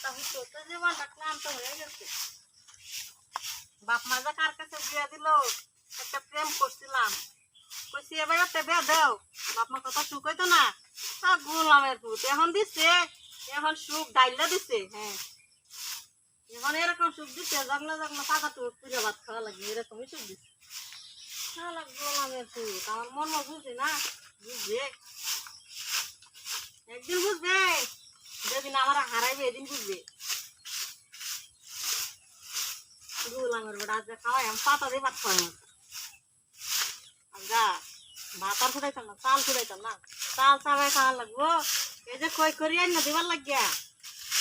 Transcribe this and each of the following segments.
বাচ্চা হইতো তো জীবনটা ক্লান্ত হয়ে গেছে। বাপ মা যা কার কাছে বিয়ে দিল, একটা প্রেম করছিলাম, কইছি এবার একটা বিয়ে দাও, বাপ মা কথা সুখ হইতো না। গোলামের পুত এখন দিচ্ছে, এখন সুখ ডাইলা দিচ্ছে। হ্যাঁ, এখন এরকম সুখ দিচ্ছে, জগনা জগনা পাকা তো পুজো ভাত খাওয়া লাগে, এরকমই সুখ দিচ্ছে। গোলামের পুত আমার মন বুঝে না, বুঝবে একদিন, বুঝবে যেদিন আমার হারাইবে এদিন বুঝবে। গোলামের বেটা আজ খাওয়াই আমি পাতা দিয়ে ভাত খাওয়াই গা, ভাত আর ফুটাইতাম না, চাল ফুটাইতাম না, চাল চাবাই খাওয়া লাগবো। এই যে কই করি না দিবার লাগিয়া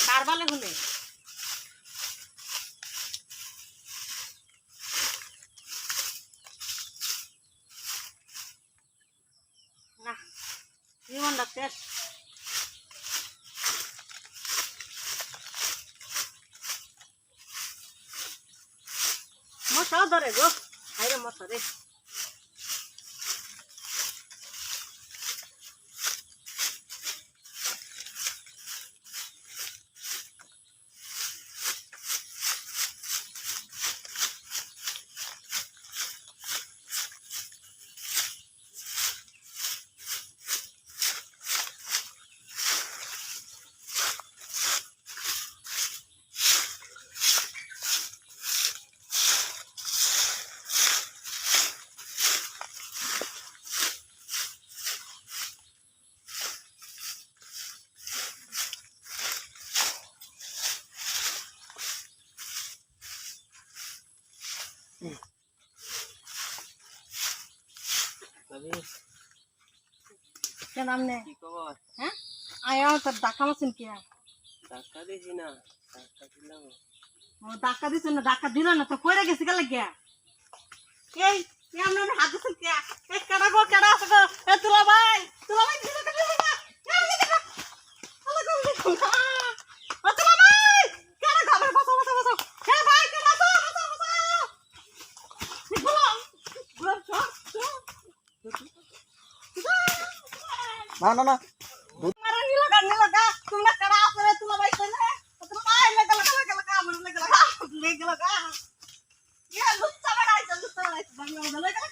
কার বালে শুনে না, জীবনটা শেষ। মশা ধরে গো, হাইরে মশা রে। কেন আমনে কি খবর? হ্যাঁ আয়া তোর ডাকা মাছেন কে? ডাক্তার দিছি না, ডাক্তার দিলাম। ও ডাকা দিছ না, ডাকা দিল না তো কইরা গেছে গেল গিয়া। এই আমনে হাত দিছেন কে? এ কেডা গো, কেডা আছে গো? এ তুলা ভাই দিল কে দিল না? আল্লাহ গো দেখো না, ও তুলা ভাই কেডা গাবে? বসো বসো বসো, হে ভাই কেডা আছো? বসো বসো, গোলাম গোলাম চল চল না না না, মারা নিলগা তোমরা কেডা আছে রে? তুলা ভাই কইলে তুলা ভাই লাগা আমার লাগা ইয়া লুচ্চা বাড়াইছে বাংলা লাগা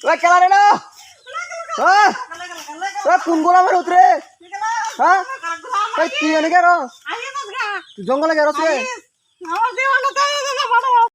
ওই খেলা রে না, হ্যাঁ ওই কোন গোলামের উতরে, হ্যাঁ ওই তুই অনেক আর জঙ্গলে গেরস রে। আমার জীবন